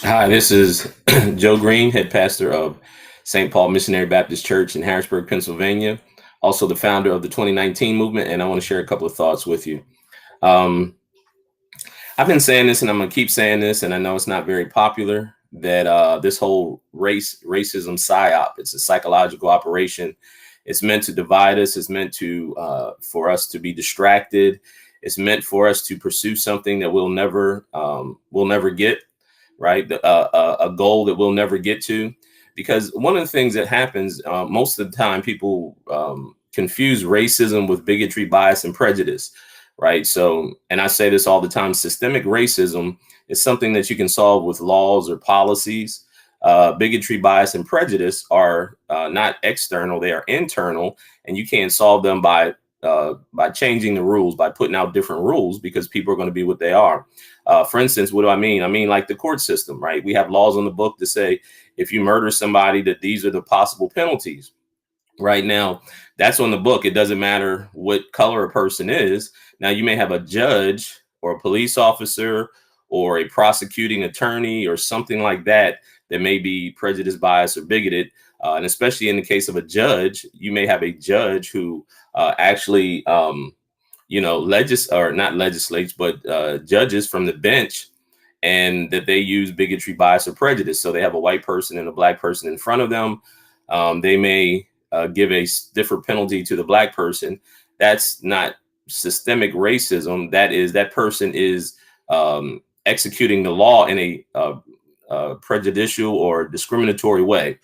Hi, this is Joe Green, head pastor of St. Paul Missionary Baptist Church in Harrisburg, Pennsylvania. Also, the founder of the 2019 movement, and I want to share a couple of thoughts with you. Um, I've been saying this, and I'm going to keep saying this, and I know it's not very popular. That this whole racism psy-op, it's a psychological operation. It's meant to divide us. It's meant to for us to be distracted. It's meant for us to pursue something that we'll never get, right? A goal that we'll never get to. Because one of the things that happens most of the time, people confuse racism with bigotry, bias, and prejudice, right? So, and I say this all the time, systemic racism is something that you can solve with laws or policies. Bigotry, bias, and prejudice are not external, they are internal, and you can't solve them by changing the rules, by putting out different rules, because people are going to be what they are. For instance, what do I mean? I mean, like the court system, right? We have laws on the book that say if you murder somebody, that these are the possible penalties. Right now, that's on the book. It doesn't matter what color a person is. Now, you may have a judge or a police officer or a prosecuting attorney or something like that that may be prejudiced, biased, or bigoted. And especially in the case of a judge, you may have a judge who actually, or not legislates, but judges from the bench, and that they use bigotry, bias, or prejudice. So they have a white person and a black person in front of them. They may give a different penalty to the black person. That's not systemic racism. That person is executing the law in a prejudicial or discriminatory way.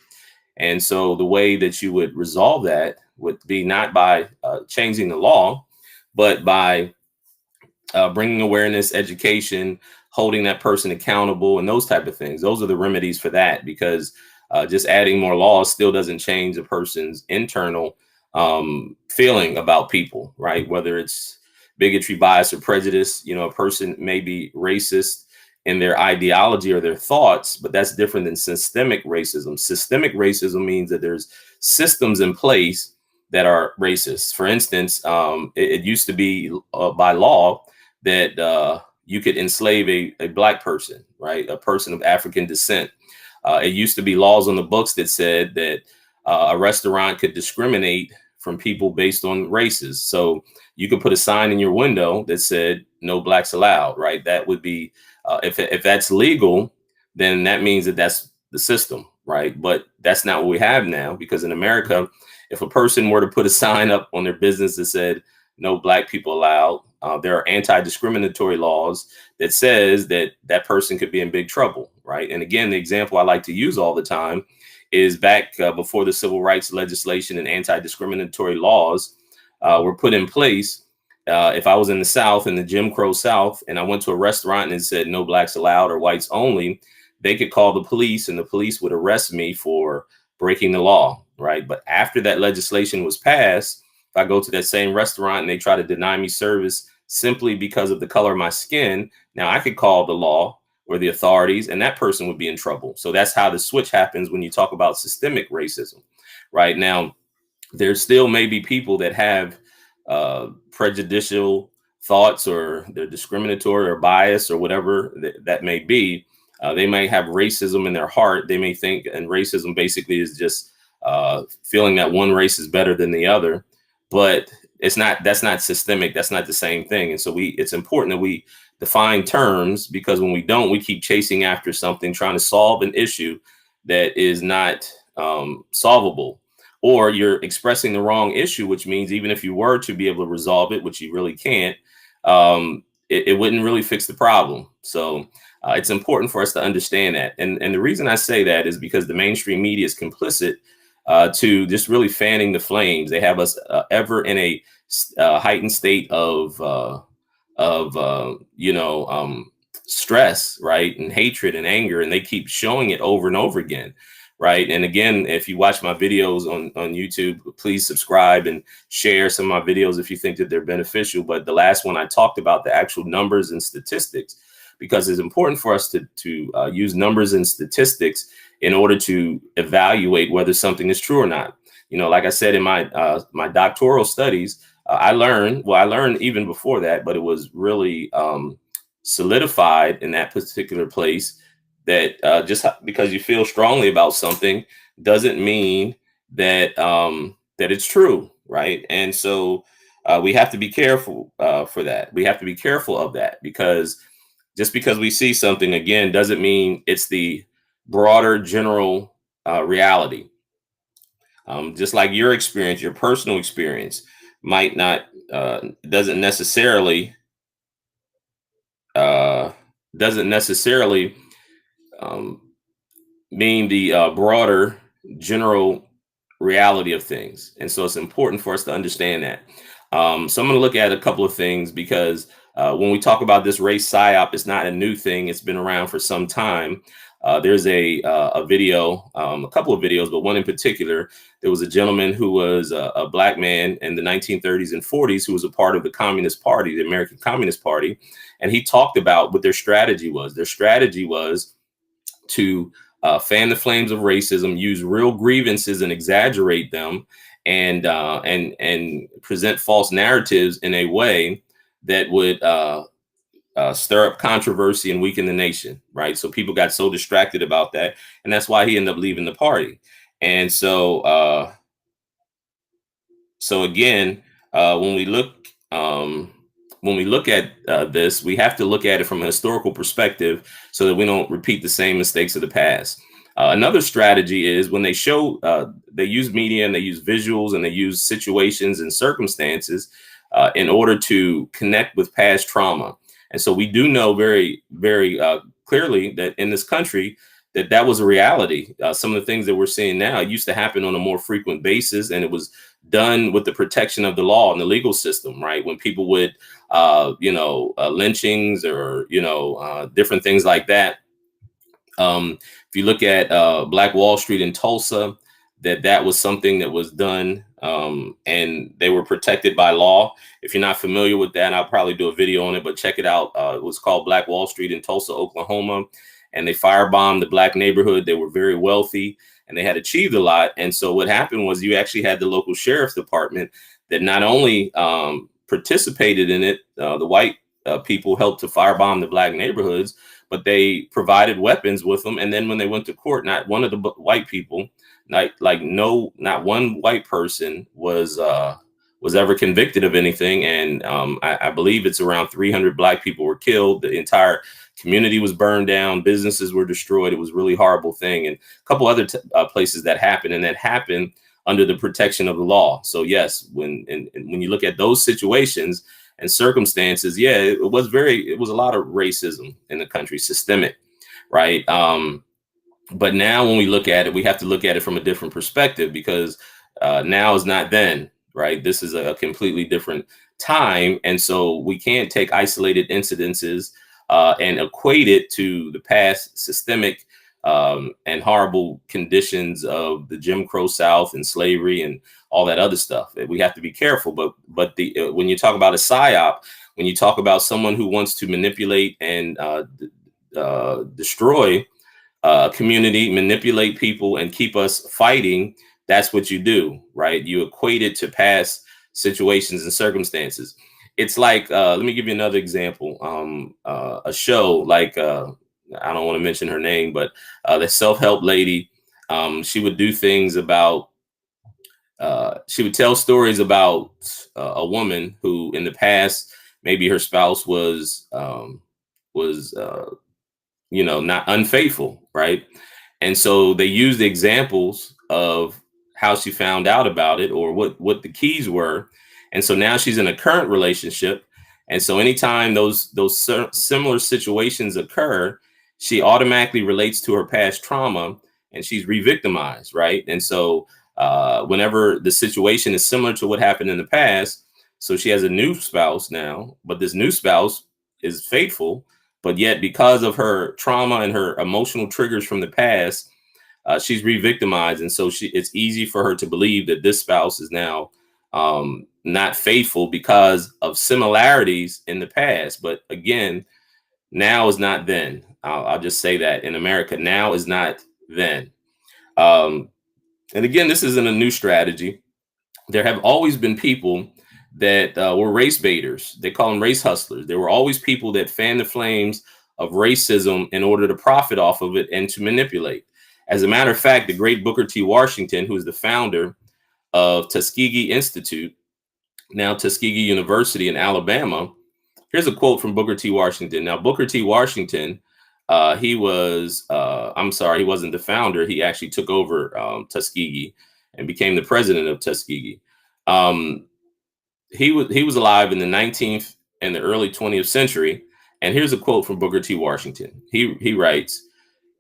And so the way that you would resolve that would be not by changing the law, but by bringing awareness, education, holding that person accountable, and those type of things. Those are the remedies for that, because just adding more laws still doesn't change a person's internal feeling about people, right? Whether it's bigotry, bias, or prejudice, a person may be racist in their ideology or their thoughts, but that's different than systemic racism. Systemic racism means that there's systems in place that are racist. For instance, it used to be by law that you could enslave a black person, right? A person of African descent. It used to be laws on the books that said that a restaurant could discriminate from people based on races. So you could put a sign in your window that said "No blacks allowed," right? That would be if that's legal, then that means that that's the system, right? But that's not what we have now, because in America, if a person were to put a sign up on their business that said "No black people allowed," there are anti-discriminatory laws that says that that person could be in big trouble, right? And again, the example I like to use all the time is back before the civil rights legislation and anti-discriminatory laws were put in place. If I was in the South, in the Jim Crow South, and I went to a restaurant and it said "No blacks allowed" or "whites only," they could call the police, and the police would arrest me for breaking the law, right? But after that legislation was passed, if I go to that same restaurant and they try to deny me service simply because of the color of my skin, now I could call the law or the authorities, and that person would be in trouble. So that's how the switch happens when you talk about systemic racism. Right now, there still may be people that have prejudicial thoughts, or they're discriminatory or biased or whatever that may be. They may have racism in their heart. They may think, and racism basically is just feeling that one race is better than the other, but it's not. That's not systemic. That's not the same thing. And so it's important that we define terms, because when we don't, we keep chasing after something, trying to solve an issue that is not solvable, or you're expressing the wrong issue, which means even if you were to be able to resolve it, which you really can't, it wouldn't really fix the problem. So it's important for us to understand that. And the reason I say that is because the mainstream media is complicit to just really fanning the flames. They have us ever in a heightened state of stress, right, and hatred and anger, and they keep showing it over and over again, right? And again, if you watch my videos on YouTube, please subscribe and share some of my videos if you think that they're beneficial. But the last one, I talked about the actual numbers and statistics, because it's important for us to use numbers and statistics in order to evaluate whether something is true or not. Like I said in my doctoral studies, I learned even before that, but it was really solidified in that particular place that because you feel strongly about something doesn't mean that that it's true, right? And so we have to be careful for that. We have to be careful of that, because just because we see something again doesn't mean it's the broader general reality. Just like your experience, your personal experience might not doesn't necessarily uh, doesn't necessarily um, mean the broader general reality of things. And so it's important for us to understand that. So I'm going to look at a couple of things, because when we talk about this race psyop, it's not a new thing. It's been around for some time. There's a video, a couple of videos, but one in particular. There was a gentleman who was a black man in the 1930s and 40s who was a part of the Communist Party, the American Communist Party. And he talked about what their strategy was. Their strategy was to fan the flames of racism, use real grievances and exaggerate them, and present false narratives in a way that would stir up controversy and weaken the nation. Right. So people got so distracted about that, and that's why he ended up leaving the party. And so again, when we look at this, we have to look at it from a historical perspective so that we don't repeat the same mistakes of the past. Another strategy is when they use media and they use visuals and they use situations and circumstances in order to connect with past trauma. And so we do know very, very clearly that in this country, that was a reality. Some of the things that we're seeing now used to happen on a more frequent basis, and it was done with the protection of the law and the legal system, right? When people would, lynchings or, different things like that. If you look at Black Wall Street in Tulsa, that was something that was done, and they were protected by law. If you're not familiar with that, I'll probably do a video on it, but check it out. It was called Black Wall Street in Tulsa, Oklahoma, and they firebombed the black neighborhood. They were very wealthy and they had achieved a lot. And so what happened was you actually had the local sheriff's department that not only participated in it, the white people helped to firebomb the black neighborhoods, but they provided weapons with them. And then when they went to court, not one of the white people, not one white person was ever convicted of anything. And I believe it's around 300 black people were killed. The entire community was burned down. Businesses were destroyed. It was a really horrible thing. And a couple other places that happened, and that happened under the protection of the law. So yes, when you look at those situations and circumstances, yeah, it was a lot of racism in the country, systemic, right? But now when we look at it, we have to look at it from a different perspective, because now is not then, right? This is a completely different time. And so we can't take isolated incidences and equate it to the past systemic and horrible conditions of the Jim Crow South and slavery and all that other stuff. We have to be careful. But when you talk about a psyop, when you talk about someone who wants to manipulate and destroy community, manipulate people, and keep us fighting, that's what you do, right? You equate it to past situations and circumstances. It's like, let me give you another example. A show like, I don't want to mention her name, but the self-help lady, she would do things about, she would tell stories about a woman who in the past, maybe her spouse was not unfaithful, right? And so they used examples of how she found out about it, or what the keys were. And so now she's in a current relationship. And so anytime those similar situations occur, she automatically relates to her past trauma and she's re-victimized, right? And so whenever the situation is similar to what happened in the past, so she has a new spouse now, but this new spouse is faithful, but yet because of her trauma and her emotional triggers from the past, she's re-victimized. And so it's easy for her to believe that this spouse is now not faithful because of similarities in the past. But again, now is not then. I'll just say that in America, now is not then. And again, this isn't a new strategy. There have always been people that were race baiters. They call them race hustlers. There were always people that fan the flames of racism in order to profit off of it and to manipulate. As a matter of fact, the great Booker T. Washington, who is the founder of Tuskegee Institute, now Tuskegee University in Alabama. Here's a quote from Booker T. Washington. Now, Booker T. Washington, he was, I'm sorry, he wasn't the founder. He actually took over Tuskegee and became the president of Tuskegee. He was alive in the 19th and the early 20th century. And here's a quote from Booker T. Washington. He writes,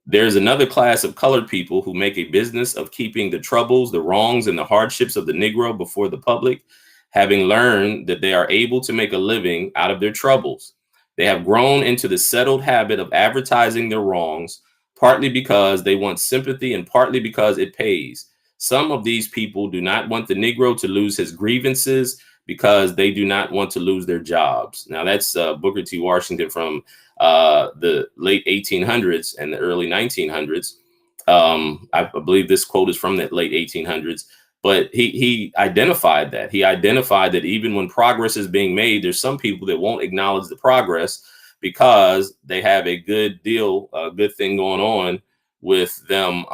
"There's another class of colored people who make a business of keeping the troubles, the wrongs, and the hardships of the Negro before the public, having learned that they are able to make a living out of their troubles. They have grown into the settled habit of advertising their wrongs, partly because they want sympathy and partly because it pays. Some of these people do not want the Negro to lose his grievances because they do not want to lose their jobs." Now, that's Booker T. Washington from the late 1800s and the early 1900s. I believe this quote is from the late 1800s. But he identified that. He identified that even when progress is being made, there's some people that won't acknowledge the progress because they have a good deal, a good thing going on with them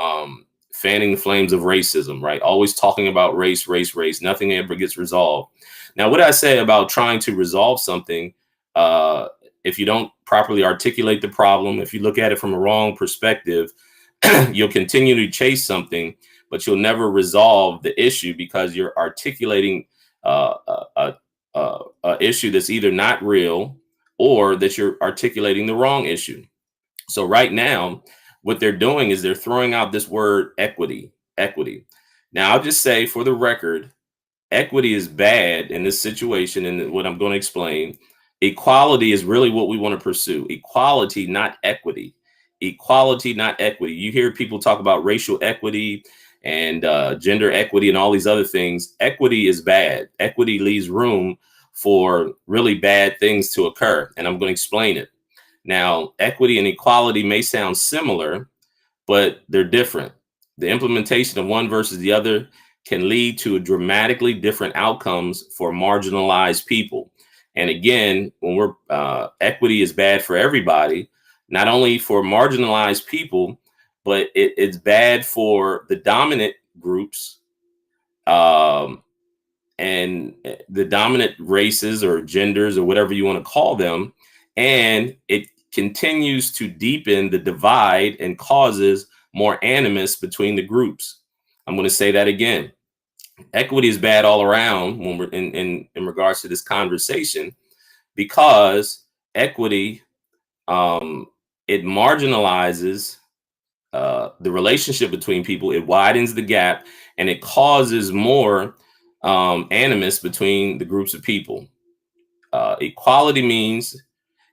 fanning the flames of racism, right? Always talking about race, race, race. Nothing ever gets resolved. Now, what I say about trying to resolve something, if you don't properly articulate the problem, if you look at it from a wrong perspective, you'll continue to chase something, but you'll never resolve the issue because you're articulating a issue that's either not real or that you're articulating the wrong issue. So right now, what they're doing is they're throwing out this word equity, equity. Now, I'll just say for the record, equity is bad in this situation, and what I'm going to explain. Equality is really what we want to pursue. Equality, not equity. Equality, not equity. You hear people talk about racial equity and gender equity and all these other things. Equity is bad. Equity leaves room for really bad things to occur, and I'm going to explain it. Now, equity and equality may sound similar, but they're different. The implementation of one versus the other can lead to dramatically different outcomes for marginalized people. And again, when we're equity is bad for everybody, not only for marginalized people, but it's bad for the dominant groups and the dominant races or genders or whatever you want to call them. And it continues to deepen the divide and causes more animus between the groups. I'm going to say that again. Equity is bad all around when we're in regards to this conversation, because equity, it marginalizes the relationship between people. It widens the gap and it causes more animus between the groups of people. Equality means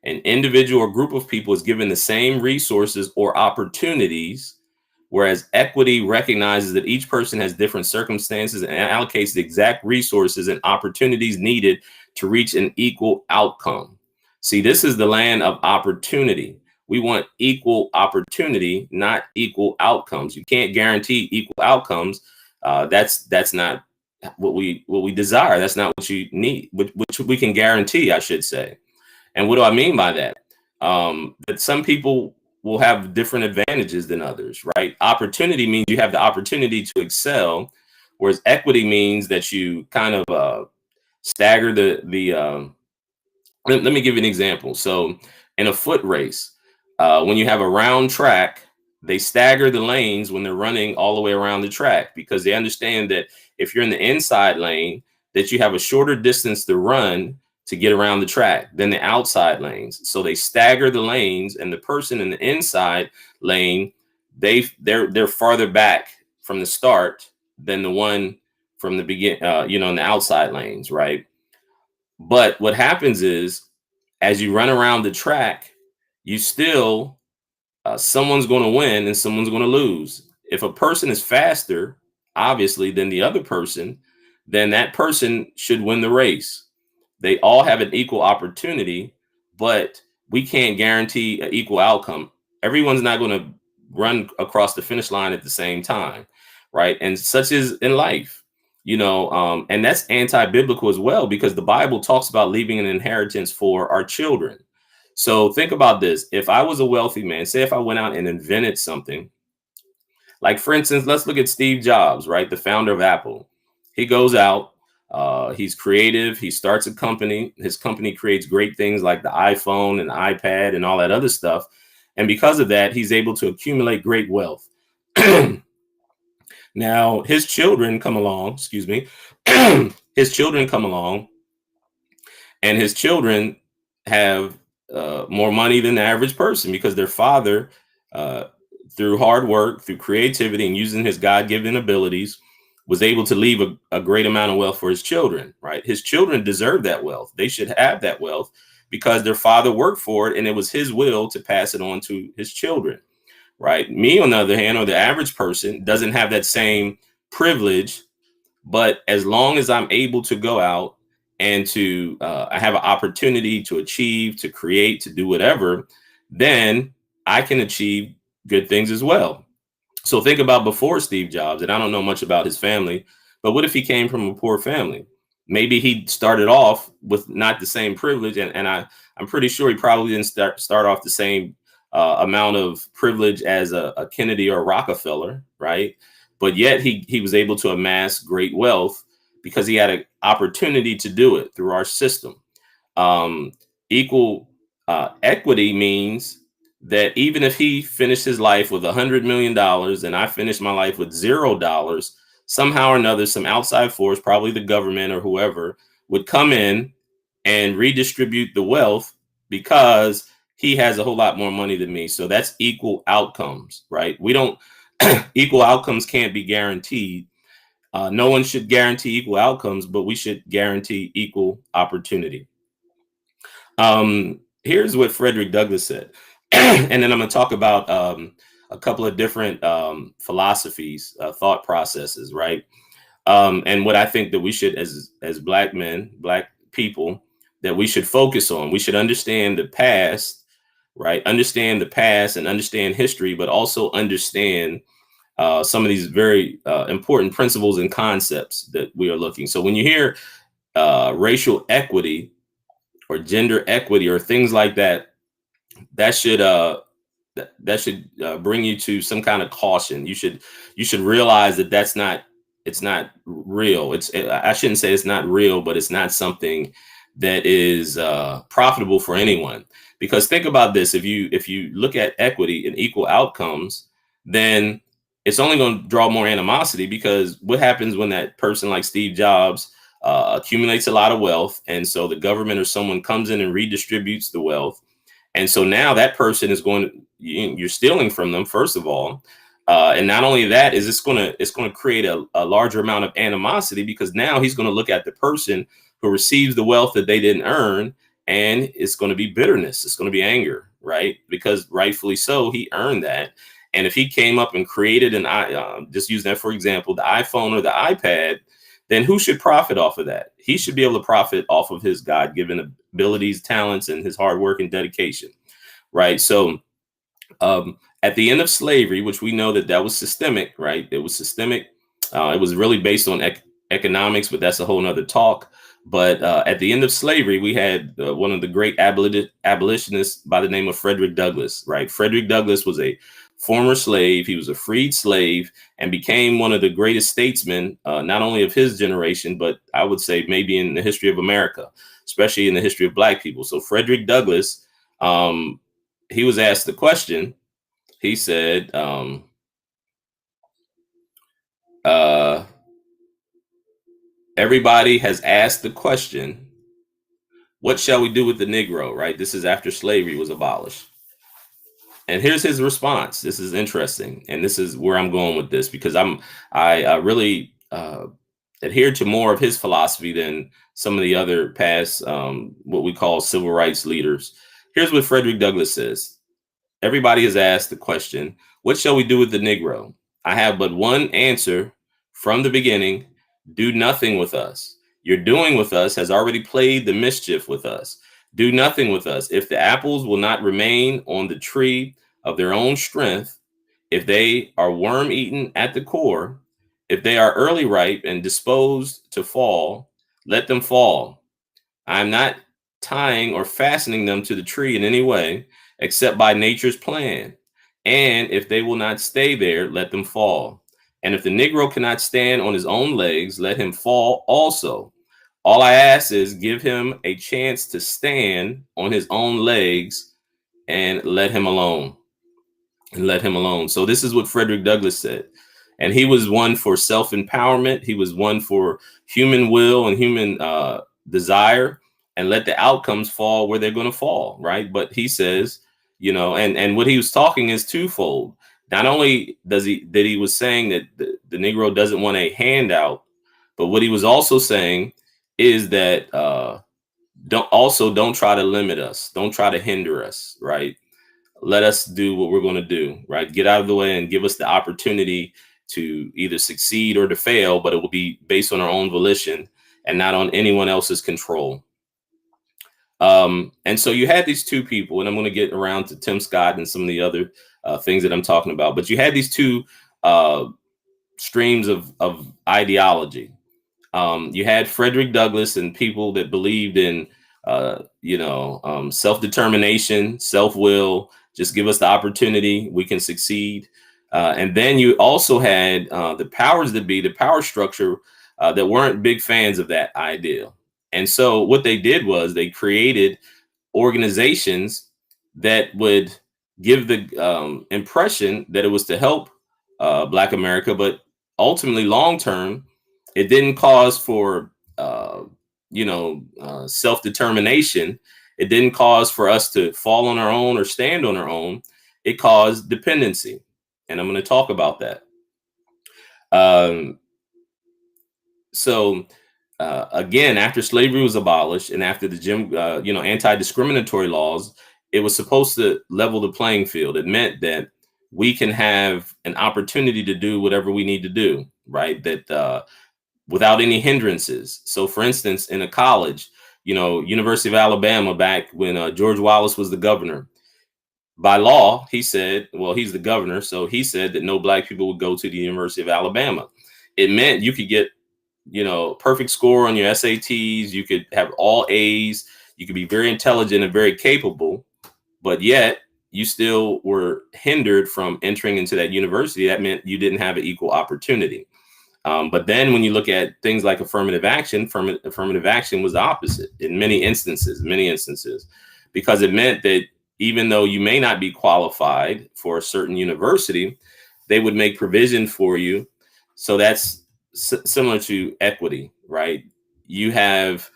an individual or group of people is given the same resources or opportunities, whereas equity recognizes that each person has different circumstances and allocates the exact resources and opportunities needed to reach an equal outcome. See, this is the land of opportunity. We want equal opportunity, not equal outcomes. You can't guarantee equal outcomes. That's not what we desire. That's not what you need, which we can guarantee, I should say. And what do I mean by that? That some people will have different advantages than others, right? Opportunity means you have the opportunity to excel, whereas equity means that you kind of stagger the. Let me give you an example. So in a foot race, when you have a round track, they stagger the lanes when they're running all the way around the track, because they understand that if you're in the inside lane, that you have a shorter distance to run to get around the track than the outside lanes. So they stagger the lanes, and the person in the inside lane, they're farther back from the start than the one from the begin, in the outside lanes, right? But what happens is, as you run around the track, you still someone's going to win and someone's going to lose. If a person is faster, obviously, than the other person, then that person should win the race. They all have an equal opportunity, but we can't guarantee an equal outcome. Everyone's not going to run across the finish line at the same time, right? And such is in life, and that's anti-biblical as well, because the Bible talks about leaving an inheritance for our children. So think about this. If I was a wealthy man, say if I went out and invented something, like for instance, let's look at Steve Jobs, right? The founder of Apple. He goes out, he's creative, he starts a company. His company creates great things like the iPhone and iPad and all that other stuff. And because of that, he's able to accumulate great wealth. Now, his children come along, excuse me, his children come along, and his children have more money than the average person because their father, uh, through hard work, through creativity, and using his God-given abilities, was able to leave a great amount of wealth for his children. Right, his children deserve that wealth. They should have that wealth because their father worked for it, and it was his will to pass it on to his children. Right. Me, on the other hand, or the average person, doesn't have that same privilege. But as long as I'm able to go out and to I have an opportunity to achieve, to create, to do whatever, then I can achieve good things as well. So think about before Steve Jobs, and I don't know much about his family, but what if he came from a poor family? Maybe he started off with not the same privilege, I'm pretty sure he probably didn't start off the same amount of privilege as a Kennedy or Rockefeller, right? But yet he was able to amass great wealth because he had an opportunity to do it through our system. um, Equal equity means that even if he finished his life with $100 million and I finished my life with $0, somehow or another, some outside force, probably the government or whoever, would come in and redistribute the wealth because he has a whole lot more money than me. So that's equal outcomes, right? We don't, equal outcomes can't be guaranteed. No one should guarantee equal outcomes, but we should guarantee equal opportunity. Here's what Frederick Douglass said, and then I'm going to talk about a couple of different philosophies, thought processes, right? And what I think that we should, as Black men, Black people, that we should focus on. We should understand the past, right? Understand the past and understand history, but also understand some of these very important principles and concepts that we are looking. So when you hear racial equity or gender equity or things like that, that should bring you to some kind of caution. You should realize that that's not, it's not real. I shouldn't say it's not real, but it's not something that is profitable for anyone. Because think about this: if you look at equity and equal outcomes, then it's only going to draw more animosity. Because what happens when that person like Steve Jobs accumulates a lot of wealth, and so the government or someone comes in and redistributes the wealth, and so now that person is going to, you're stealing from them, first of all. And not only that, is it's going to create a larger amount of animosity, because now he's going to look at the person who receives the wealth that they didn't earn, and it's going to be bitterness. It's going to be anger, right? Because rightfully so, he earned that. And if he came up and created just use that for example, the iPhone or the iPad, then who should profit off of that? He should be able to profit off of his God-given abilities, talents, and his hard work and dedication, right? So at the end of slavery, which we know that was systemic, right? It was systemic. It was really based on economics, but that's a whole nother talk. But at the end of slavery, we had one of the great abolitionists by the name of Frederick Douglass, right? Frederick Douglass was a former slave. He was a freed slave and became one of the greatest statesmen, not only of his generation, but I would say maybe in the history of America, especially in the history of Black people. So Frederick Douglass, um, he was asked the question. He said, uh, everybody has asked the question, what shall we do with the Negro? Right? This is after slavery was abolished. And here's his response. This is interesting, and this is where I'm going with this, because I really adhere to more of his philosophy than some of the other past what we call civil rights leaders. Here's what Frederick Douglass says: everybody has asked the question, what shall we do with the Negro? I have but one answer from the beginning: do nothing with us. Your doing with us has already played the mischief with us. Do nothing with us. If the apples will not remain on the tree of their own strength, if they are worm eaten at the core, if they are early ripe and disposed to fall, let them fall. I'm not tying or fastening them to the tree in any way except by nature's plan. And if they will not stay there, let them fall. And if the Negro cannot stand on his own legs, let him fall also. All I ask is give him a chance to stand on his own legs and let him alone. And let him alone. So this is what Frederick Douglass said. And he was one for self-empowerment. He was one for human will and human desire, and let the outcomes fall where they're going to fall, right? But he says, and what he was talking is twofold. Not only that he was saying that the Negro doesn't want a handout, but what he was also saying is that don't try to limit us, don't try to hinder us, right? Let us do what we're going to do, right? Get out of the way and give us the opportunity to either succeed or to fail, but it will be based on our own volition and not on anyone else's control. And so you had these two people, and I'm going to get around to Tim Scott and some of the other things that I'm talking about, but you had these two streams of ideology. You had Frederick Douglass and people that believed in, self-determination, self-will. Just give us the opportunity, we can succeed. And then you also had the powers that be, the power structure that weren't big fans of that idea. And so what they did was they created organizations that would give the impression that it was to help Black America, but ultimately long term, it didn't cause for self-determination. It didn't cause for us to fall on our own or stand on our own. It caused dependency, and I'm going to talk about that. Again, after slavery was abolished and after the anti-discriminatory laws, it was supposed to level the playing field. It meant that we can have an opportunity to do whatever we need to do, right? That without any hindrances. So, for instance, in a college, University of Alabama, back when George Wallace was the governor, by law, he said, well, he's the governor, so he said that no Black people would go to the University of Alabama. It meant you could get perfect score on your SATs. You could have all A's. You could be very intelligent and very capable, but yet you still were hindered from entering into that university. That meant you didn't have an equal opportunity. But then when you look at things like affirmative action was the opposite in many instances, because it meant that even though you may not be qualified for a certain university, they would make provision for you. So that's similar to equity, right? You have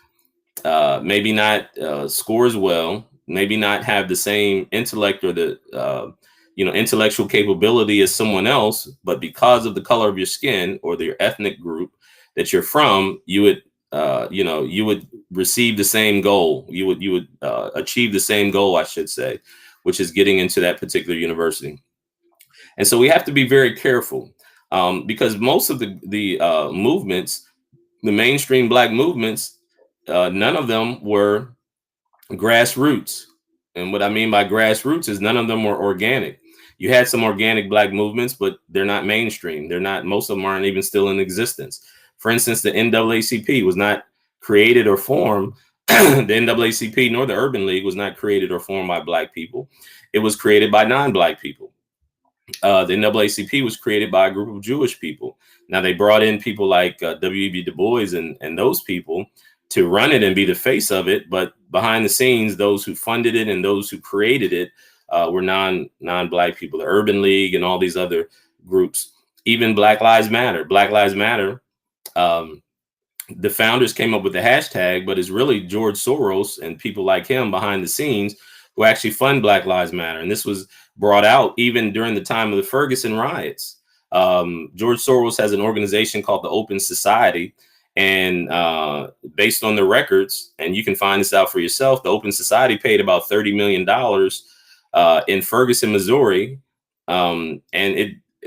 maybe not score as well, maybe not have the same intellect or the intellectual capability as someone else, but because of the color of your skin or your ethnic group that you're from, you would receive the same goal. You would achieve the same goal, I should say, which is getting into that particular university. And so we have to be very careful because most of the movements, the mainstream Black movements, none of them were grassroots. And what I mean by grassroots is none of them were organic. You had some organic Black movements, but they're not mainstream. Most of them aren't even still in existence. For instance, the NAACP was not created or formed. The NAACP nor the Urban League was not created or formed by Black people. It was created by non-Black people. The NAACP was created by a group of Jewish people. Now they brought in people like W.E.B. Du Bois and those people to run it and be the face of it. But behind the scenes, those who funded it and those who created it were non-Black people, the Urban League and all these other groups, even Black Lives Matter. Black Lives Matter, the founders came up with the hashtag, but it's really George Soros and people like him behind the scenes who actually fund Black Lives Matter. And this was brought out even during the time of the Ferguson riots. George Soros has an organization called the Open Society. And based on the records, and you can find this out for yourself, the Open Society paid about $30 million in Ferguson, Missouri. And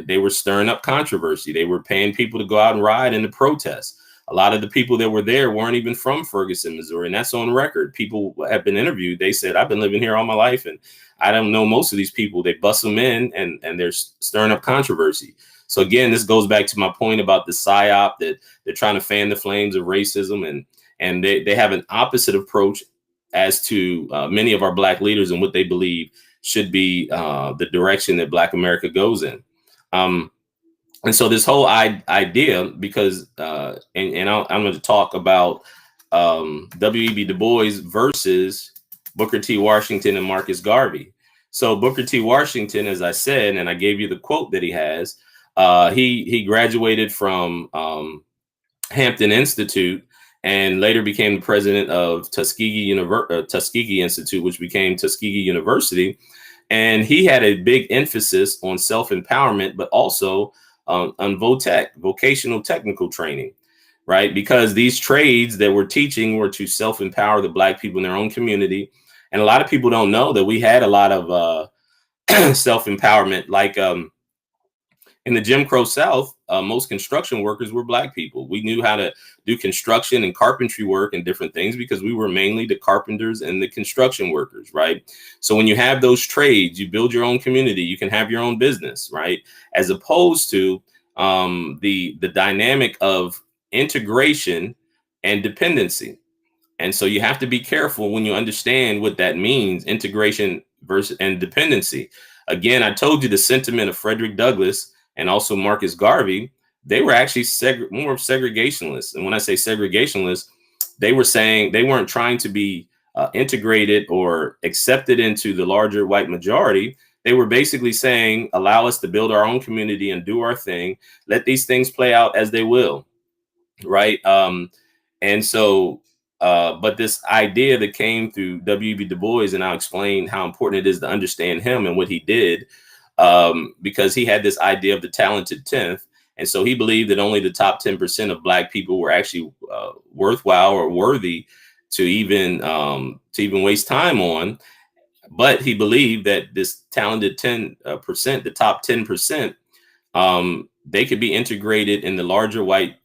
they were stirring up controversy. They were paying people to go out and riot in the protests. A lot of the people that were there weren't even from Ferguson, Missouri. And that's on record. People have been interviewed. They said, I've been living here all my life, and I don't know most of these people. They bust them in and they're stirring up controversy. So again, this goes back to my point about the psy-op, that they're trying to fan the flames of racism, and they have an opposite approach as to many of our Black leaders and what they believe should be the direction that Black America goes in. And so this whole idea, because I'm going to talk about W.E.B. Du Bois versus Booker T. Washington and Marcus Garvey. So Booker T. Washington, as I said, and I gave you the quote that he has, he graduated from Hampton Institute and later became the president of Tuskegee Institute, which became Tuskegee University. And he had a big emphasis on self-empowerment, but also on VOTEC, vocational technical training, right? Because these trades that we're teaching were to self-empower the Black people in their own community. And a lot of people don't know that we had a lot of self-empowerment, like in the Jim Crow South, most construction workers were Black people. We knew how to do construction and carpentry work and different things because we were mainly the carpenters and the construction workers, right? So when you have those trades, you build your own community, you can have your own business, right? As opposed to the dynamic of integration and dependency. And so you have to be careful when you understand what that means, integration versus and dependency. Again, I told you the sentiment of Frederick Douglass and also Marcus Garvey, they were actually more of segregationists. And when I say segregationists, they were saying they weren't trying to be integrated or accepted into the larger white majority. They were basically saying, allow us to build our own community and do our thing. Let these things play out as they will, right? And so, but this idea that came through W.E.B. Du Bois, and I'll explain how important it is to understand him and what he did, because he had this idea of the talented 10th. And so he believed that only the top 10% of Black people were actually worthwhile or worthy to even waste time on. But he believed that this talented 10%, the top 10%, they could be integrated in the larger white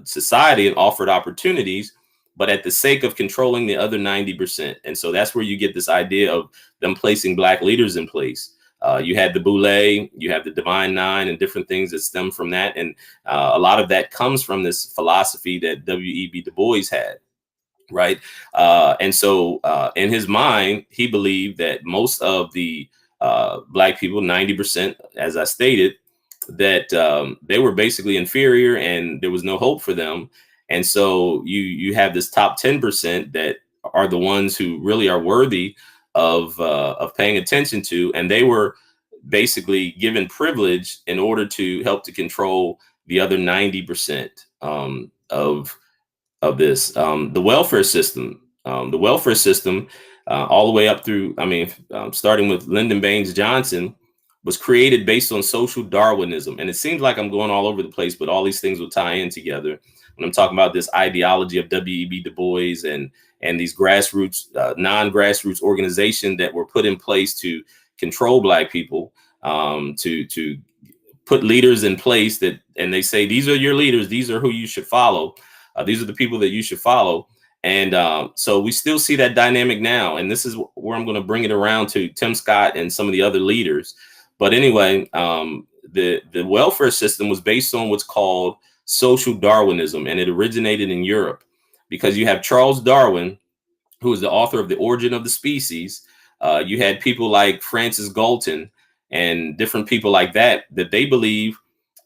society and offered opportunities, but at the sake of controlling the other 90%. And so that's where you get this idea of them placing Black leaders in place. You had the Boule, you have the Divine Nine and different things that stem from that. And a lot of that comes from this philosophy that W.E.B. Du Bois had. Right. And so in his mind, he believed that most of the Black people, 90%, as I stated, that they were basically inferior and there was no hope for them. And so you have this top 10% that are the ones who really are worthy of paying attention to. And they were basically given privilege in order to help to control the other 90% of this. The welfare system, all the way up through, starting with Lyndon Baines Johnson, was created based on social Darwinism. And it seems like I'm going all over the place, but all these things will tie in together. When I'm talking about this ideology of W.E.B. Du Bois and these grassroots, non-grassroots organizations that were put in place to control Black people, to put leaders in place that, and they say, these are your leaders, these are who you should follow. These are the people that you should follow. And so we still see that dynamic now. And this is where I'm going to bring it around to Tim Scott and some of the other leaders. But anyway, the welfare system was based on what's called social Darwinism, and it originated in Europe because you have Charles Darwin, who is the author of The Origin of the Species. You had people like Francis Galton and different people like that they believe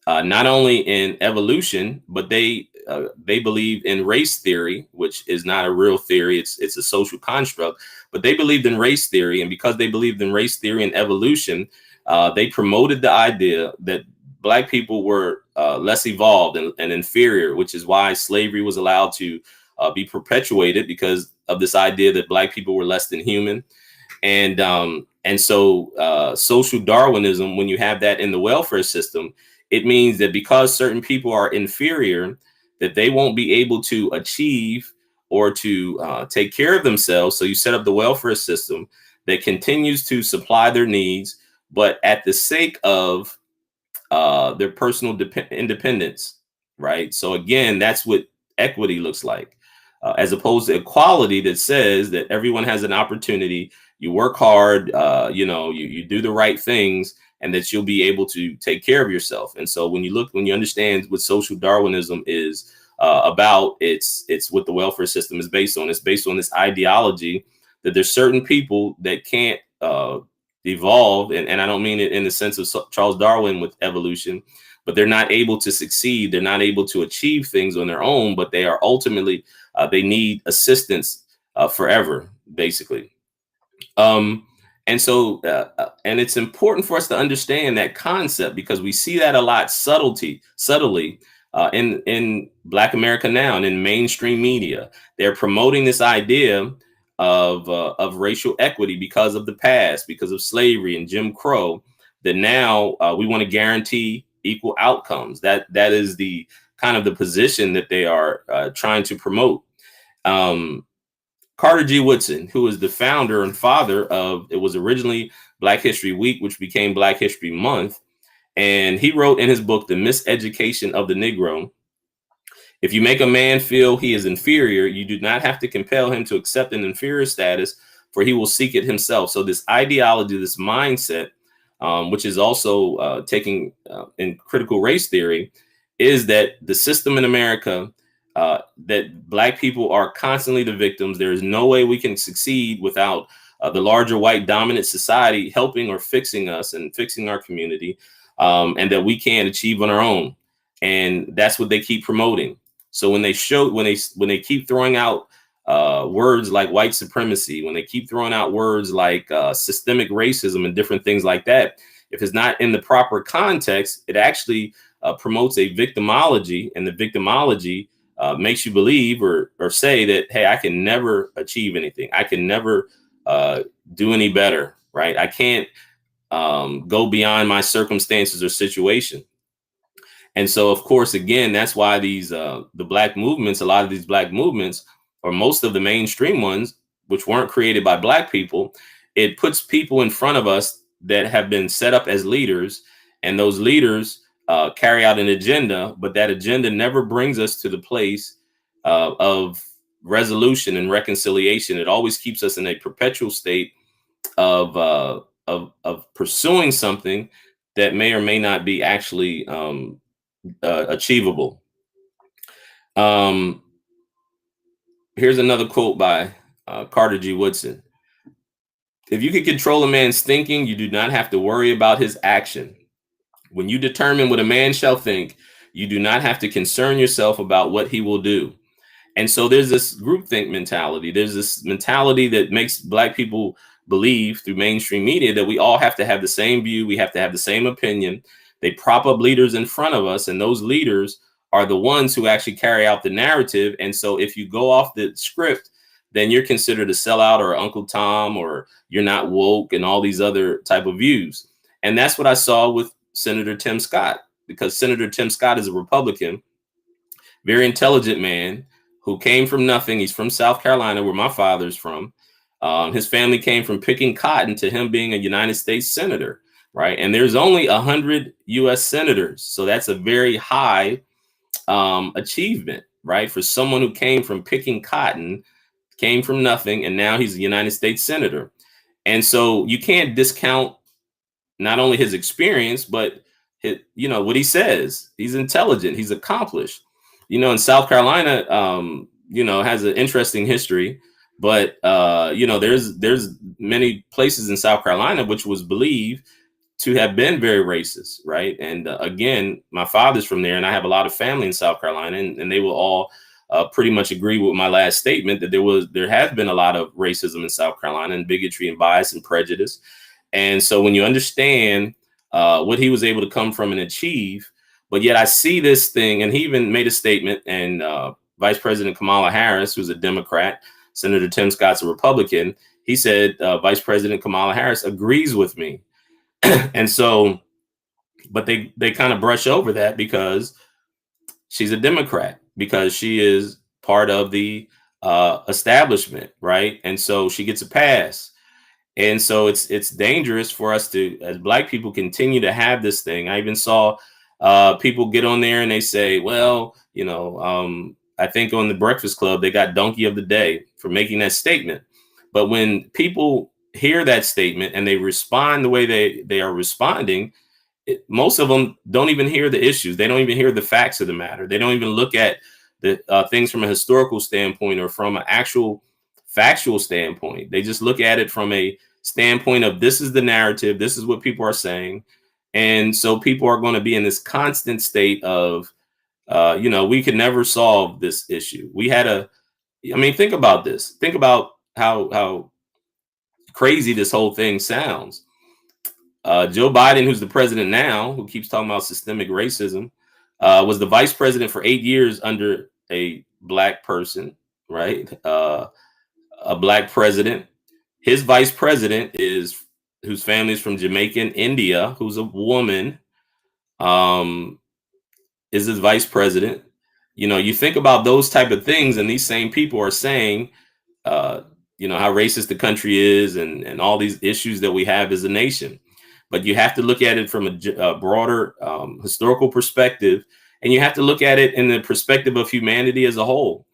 not only in evolution, but they believe in race theory, which is not a real theory. It's a social construct, but they believed in race theory. And because they believed in race theory and evolution, they promoted the idea that Black people were less evolved and inferior, which is why slavery was allowed to be perpetuated, because of this idea that Black people were less than human. And so social Darwinism, when you have that in the welfare system, it means that because certain people are inferior, that they won't be able to achieve or to take care of themselves. So you set up the welfare system that continues to supply their needs, but at the sake of their personal independence, right? So again, that's what equity looks like, as opposed to equality that says that everyone has an opportunity. You work hard, you do the right things, and that you'll be able to take care of yourself. And so when you understand what social Darwinism is about. It's what the welfare system is based on. It's based on this ideology that there's certain people that can't evolve, and I don't mean it in the sense of Charles Darwin with evolution, but they're not able to succeed. They're not able to achieve things on their own, but they are ultimately they need assistance forever, basically. And so, and it's important for us to understand that concept, because we see that a lot subtly in Black America now and in mainstream media. They're promoting this idea of racial equity because of the past, because of slavery and Jim Crow. That now we want to guarantee equal outcomes. That is the kind of the position that they are trying to promote. Carter G. Woodson, who is the founder and father of, it was originally Black History Week, which became Black History Month. And he wrote in his book, The Miseducation of the Negro, if you make a man feel he is inferior, you do not have to compel him to accept an inferior status, for he will seek it himself. So this ideology, this mindset, which is also taking in critical race theory, is that the system in America, that Black people are constantly the victims. There is no way we can succeed without the larger white dominant society helping or fixing us and fixing our community, and that we can't achieve on our own. And that's what they keep promoting. So when they keep throwing out words like white supremacy, when they keep throwing out words like systemic racism and different things like that, if it's not in the proper context, it actually promotes a victimology, and the victimology makes you believe or say that, hey, I can never achieve anything. I can never do any better, right? I can't go beyond my circumstances or situation. And so, of course, again, that's why these the Black movements, a lot of these Black movements, or most of the mainstream ones, which weren't created by Black people, it puts people in front of us that have been set up as leaders, and those leaders carry out an agenda, but that agenda never brings us to the place of resolution and reconciliation. It always keeps us in a perpetual state of pursuing something that may or may not be actually achievable. Here's another quote by Carter G. Woodson. If you can control a man's thinking, you do not have to worry about his action. When you determine what a man shall think, you do not have to concern yourself about what he will do. And so there's this groupthink mentality. There's this mentality that makes Black people believe through mainstream media that we all have to have the same view. We have to have the same opinion. They prop up leaders in front of us, and those leaders are the ones who actually carry out the narrative. And so if you go off the script, then you're considered a sellout or Uncle Tom, or you're not woke, and all these other type of views. And that's what I saw with Senator Tim Scott, because Senator Tim Scott is a Republican, very intelligent man who came from nothing. He's from South Carolina, where my father's from. His family came from picking cotton to him being a United States senator, right? And there's only 100 U.S. senators. So that's a very high achievement, right? For someone who came from picking cotton, came from nothing, and now he's a United States senator. And so you can't discount not only his experience, but what he says. He's intelligent. He's accomplished. In South Carolina, has an interesting history, but there's many places in South Carolina which was believed to have been very racist, right? And again, my father's from there, and I have a lot of family in South Carolina, and they will all pretty much agree with my last statement that there has been a lot of racism in South Carolina, and bigotry and bias and prejudice. And so when you understand what he was able to come from and achieve, but yet I see this thing, and he even made a statement, and Vice President Kamala Harris, who's a Democrat, Senator Tim Scott's a Republican, he said Vice President Kamala Harris agrees with me. And so, but they kind of brush over that because she's a Democrat, because she is part of the establishment, right? And so she gets a pass. And so it's dangerous for us to, as Black people, continue to have this thing. I even saw people get on there and they say, well, I think on the Breakfast Club, they got Donkey of the Day for making that statement. But when people hear that statement and they respond the way they are responding, most of them don't even hear the issues. They don't even hear the facts of the matter. They don't even look at the things from a historical standpoint or from an actual factual standpoint. They just look at it from a standpoint of this is the narrative, this is what people are saying. And so people are going to be in this constant state of, we could never solve this issue. Think about this. Think about how crazy this whole thing sounds. Joe Biden, who's the president now, who keeps talking about systemic racism, was the vice president for 8 years under a black person, right? A black president. His vice president whose family is from Jamaica and India, who's a woman, is his vice president. You think about those type of things, and these same people are saying, how racist the country is and all these issues that we have as a nation. But you have to look at it from a broader historical perspective, and you have to look at it in the perspective of humanity as a whole.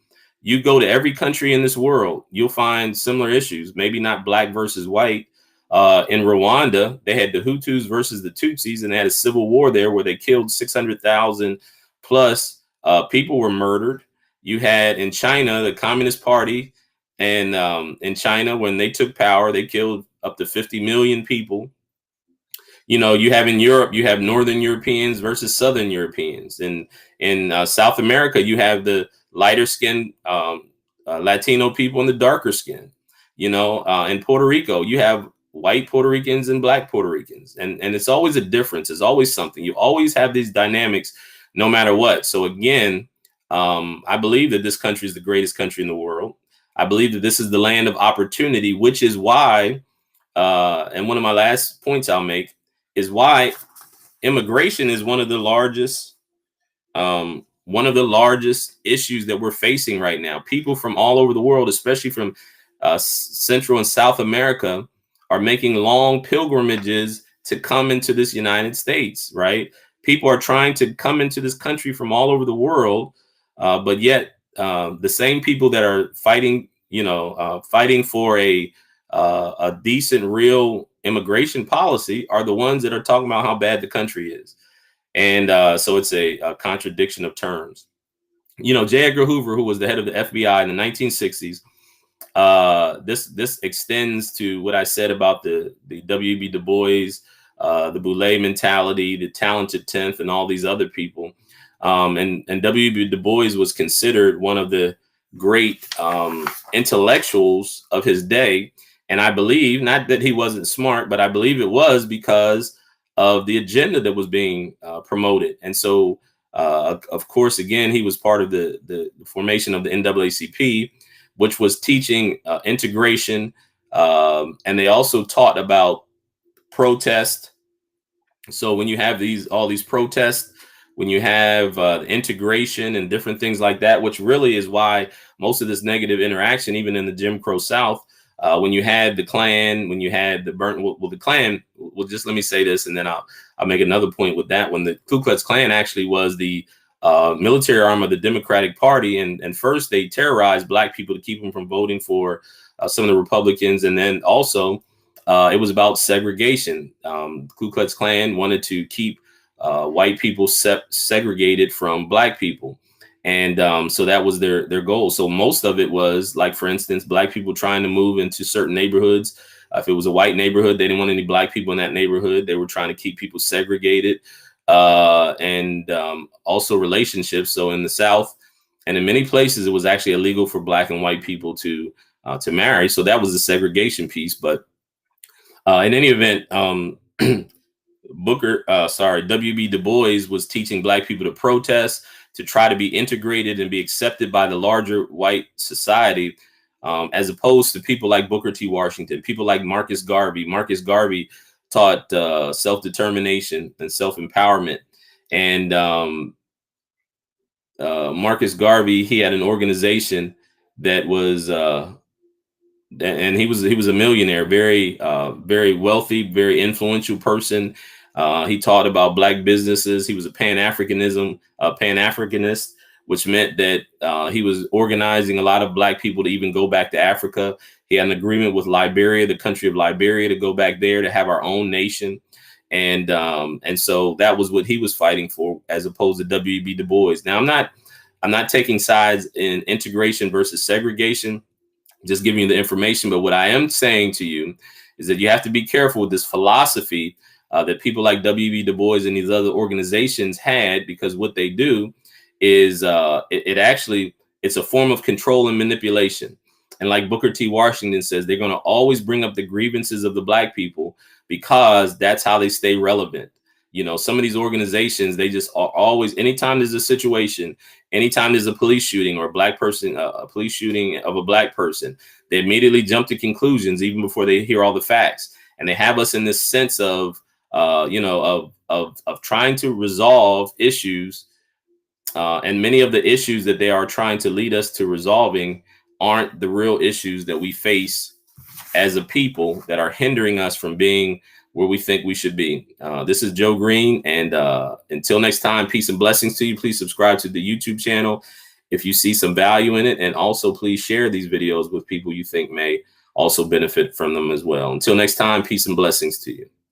You go to every country in this world, you'll find similar issues, maybe not black versus white. In Rwanda, they had the Hutus versus the Tutsis, and they had a civil war there where they killed 600,000 plus people were murdered. You had in China, the Communist Party, and in China, when they took power, they killed up to 50 million people. You have in Europe, you have Northern Europeans versus Southern Europeans. And in South America, you have the lighter skinned Latino people and the darker skin. In Puerto Rico, you have white Puerto Ricans and black Puerto Ricans. And it's always a difference. It's always something. You always have these dynamics no matter what. So again, I believe that this country is the greatest country in the world. I believe that this is the land of opportunity, which is why, and one of my last points I'll make is why immigration is one of the largest issues that we're facing right now. People from all over the world, especially from Central and South America, are making long pilgrimages to come into this United States, right? People are trying to come into this country from all over the world, but yet the same people that are fighting for a decent, real immigration policy are the ones that are talking about how bad the country is. And so it's a contradiction of terms. J. Edgar Hoover, who was the head of the FBI in the 1960s, this extends to what I said about the W.B. Du Bois, the Boule mentality, the talented 10th, and all these other people. And W.B. Du Bois was considered one of the great intellectuals of his day. And I believe, not that he wasn't smart, but I believe it was because of the agenda that was being promoted. And so, of course, again, he was part of the formation of the NAACP, which was teaching integration. And they also taught about protest. So when you have all these protests, when you have integration and different things like that, which really is why most of this negative interaction, even in the Jim Crow South, when you had the Klan, when you had the the Klan, well, just let me say this, and then I'll make another point with that. When the Ku Klux Klan actually was the military arm of the Democratic Party, and first they terrorized black people to keep them from voting for some of the Republicans, and then also it was about segregation. Ku Klux Klan wanted to keep white people segregated from black people. And so that was their goal. So most of it was, like, for instance, black people trying to move into certain neighborhoods. If it was a white neighborhood, they didn't want any black people in that neighborhood. They were trying to keep people segregated, and also relationships. So in the South and in many places, it was actually illegal for black and white people to marry. So that was the segregation piece. But in any event, W.B. Du Bois was teaching black people to protest, to try to be integrated and be accepted by the larger white society, as opposed to people like Booker T. Washington, people like Marcus Garvey. Marcus Garvey taught self-determination and self-empowerment. And Marcus Garvey, he had an organization that was, and he was a millionaire, very wealthy, very influential person. He taught about black businesses. He was a Pan-Africanist, which meant that he was organizing a lot of black people to even go back to Africa. He had an agreement with Liberia, the country of Liberia, to go back there to have our own nation. And so that was what he was fighting for, as opposed to W.B. Du Bois. Now, I'm not I'm not taking sides in integration versus segregation, just giving you the information. But what I am saying to you is that you have to be careful with this philosophy that people like W.E.B. Du Bois and these other organizations had, because what they do is it's a form of control and manipulation. And like Booker T. Washington says, they're going to always bring up the grievances of the Black people because that's how they stay relevant. You know, some of these organizations, they just are always, anytime there's a situation, anytime there's a police shooting or a Black person, a police shooting of a Black person, they immediately jump to conclusions even before they hear all the facts. And they have us in this sense of, of trying to resolve issues. And many of the issues that they are trying to lead us to resolving aren't the real issues that we face as a people that are hindering us from being where we think we should be. This is Joe Green. And until next time, peace and blessings to you. Please subscribe to the YouTube channel if you see some value in it. And also please share these videos with people you think may also benefit from them as well. Until next time, peace and blessings to you.